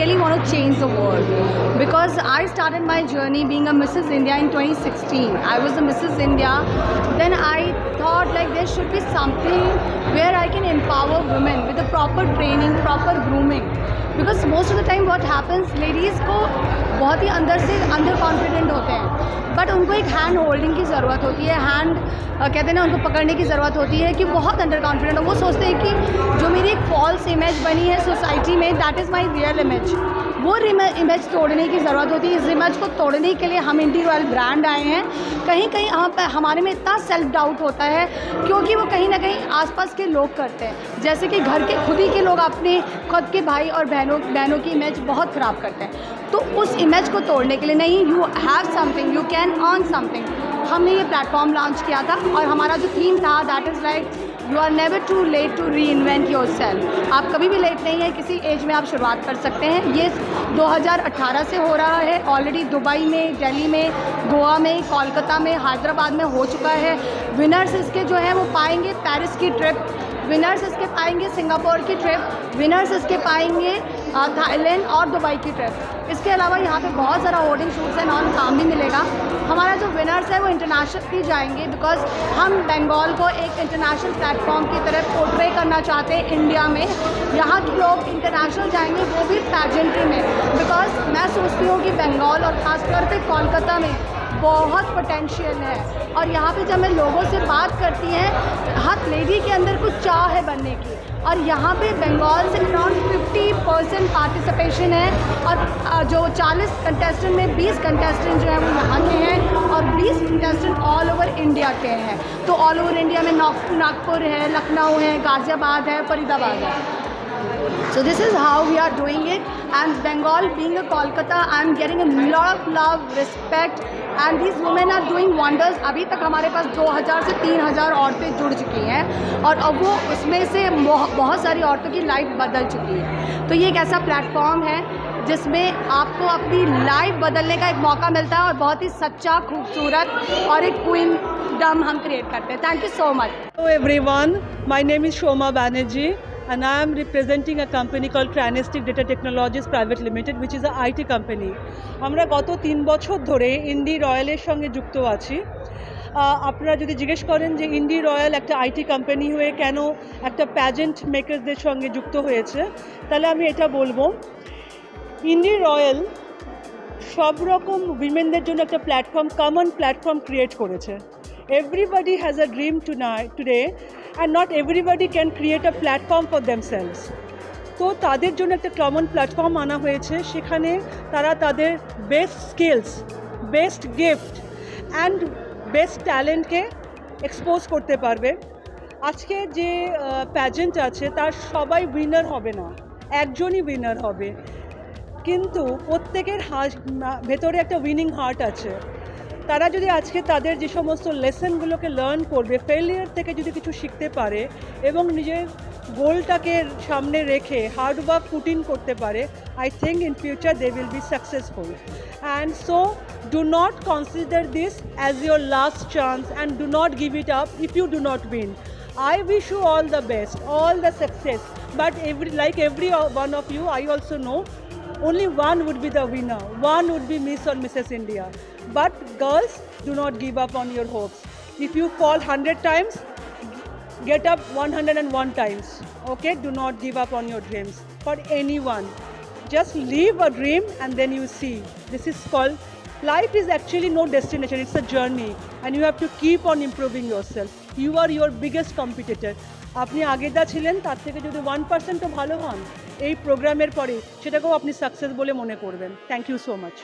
really want to change the world, because I started my journey being a Mrs. India in 2016. I was a Mrs. India. Then I thought like there should be something where I can empower women with the proper training, proper grooming. Because most of the time what happens, ladies को बहुत ही अंदर से under confident होते हैं, but उनको एक hand holding की ज़रूरत होती है, हैंड कहते हैं ना, उनको पकड़ने की ज़रूरत होती है कि बहुत अंडर कॉन्फिडेंट हो। वो सोचते हैं कि जो मेरी एक फॉल्स इमेज बनी है सोसाइटी में, that is my real image. वो इमेज तोड़ने की ज़रूरत होती है। इस इमेज को तोड़ने के लिए हम इंडी रॉयल ब्रांड आए हैं। कहीं कहीं हमारे में इतना सेल्फ डाउट होता है, क्योंकि वो कहीं ना कहीं आसपास के लोग करते हैं, जैसे कि घर के खुद ही के लोग अपने खुद के भाई और बहनों की इमेज बहुत ख़राब करते हैं। तो उस इमेज को तोड़ने के लिए, नहीं, you have something, you can earn something, हमने ये प्लेटफॉर्म लॉन्च किया था। और हमारा जो थीम था, that is like you are never too late to reinvent yourself. आप कभी भी लेट नहीं है, किसी एज में आप शुरुआत कर सकते हैं। ये 2018 से हो रहा है, ऑलरेडी दुबई में, दिल्ली में, गोवा में, कोलकाता में, हैदराबाद में हो चुका है। विनर्स इसके जो है वो पाएंगे पेरिस की ट्रिप, विनर्स इसके पाएंगे सिंगापुर की ट्रिप, विनर्स इसके पाएंगे थाईलैंड और दुबई की ट्रिप। इसके अलावा यहाँ पे बहुत सारा होर्डिंग शूट्स एंड ऑन काम भी मिलेगा। हमारा जो विनर्स है वो इंटरनेशनल भी जाएंगे, बिकॉज हम बंगाल को एक इंटरनेशनल प्लेटफॉर्म की तरफ पोर्ट्रे करना चाहते हैं इंडिया में। यहाँ के लोग इंटरनेशनल जाएंगे, वो भी पैजेंट्री में, बिकॉज मैं सोचती हूँ कि बंगाल और ख़ासतौर पे कोलकाता में बहुत पोटेंशियल है। और यहाँ पे जब मैं लोगों से बात करती हैं, हर लेडी के अंदर कुछ चाह है बनने की, और यहाँ पे बंगाल से अराउंड 50% पार्टिसिपेशन है। और जो 40 कंटेस्टेंट में 20 कंटेस्टेंट जो है वो यहाँ के हैं, और 20 कंटेस्टेंट ऑल ओवर इंडिया के हैं। तो ऑल ओवर इंडिया में नागपुर है, लखनऊ है, गाज़ियाबाद है, फरीदाबाद है। So this is how we are doing it, and Bengal being a Kolkata, I am getting a lot of love, respect, and these women are doing wonders. अभी तक हमारे पास 2000 से 3000 औरतें जुड़ चुकी हैं, और अब वो उसमें से बहुत सारी औरतों की लाइफ बदल चुकी है। तो ये एक ऐसा प्लेटफॉर्म है जिसमें आपको अपनी लाइफ बदलने का एक मौका मिलता है, और बहुत ही सच्चा, खूबसूरत और एक क्वीनडम हम क्रिएट करते हैं। Thank you so much. Hello everyone, my name is Shoma Banerjee and I am representing a company called Cranestic Data Technologies Private Limited, which is a IT company. আমরা গত 3 বছর ধরে ইন্ডি রয়্যালের সঙ্গে যুক্ত আছি। আপনারা যদি জিজ্ঞেস করেন যে ইন্ডি রয়্যাল একটা আইটি কোম্পানি হয়ে কেন একটা প্যাজেন্ট মেকারদের সঙ্গে যুক্ত হয়েছে, তাহলে আমি এটা বলবো, ইন্ডি রয়্যাল সব রকম উইমেনদের জন্য একটা প্ল্যাটফর্ম, কমন প্ল্যাটফর্ম ক্রিয়েট করেছে। Everybody has a dream today, and not everybody can create a platform for themselves. তো তাদের জন্য একটা কমন প্ল্যাটফর্ম আনা হয়েছে, সেখানে তারা তাদের best skills, best gift and best ট্যালেন্টকে এক্সপোজ করতে পারবে। আজকে যে প্যাজেন্ট আছে তার সবাই উইনার হবে না, একজনই উইনার হবে, কিন্তু প্রত্যেকের ভেতরে একটা উইনিং হার্ট আছে। তারা যদি আজকে তাদের যে সমস্ত লেসনগুলোকে লার্ন করবে, ফেলিয়ার থেকে যদি কিছু শিখতে পারে এবং নিজের গোলটাকে সামনে রেখে হার্ড ওয়ার্ক পুট ইন করতে পারে, I think in future they will be successful. And so do not consider this as your last chance and do not give it up if you do not win. I wish you all the best, all the success, but like every one of you, I also know only one would be the winner, one would be Miss or Mrs. India. But girls, do not give up on your hopes. If you fall 100 times, get up 101 times. Okay, do not give up on your dreams for anyone. Just live a dream and then you see. This is called, life is actually no destination, it's a journey, and you have to keep on improving yourself. You are your biggest competitor. আপনি আগে যা ছিলেন তার থেকে যদি 1%ও ভালো হন এই প্রোগ্রামের পরে, সেটাকেও আপনি সাকসেস বলে মনে করবেন। Thank you so much.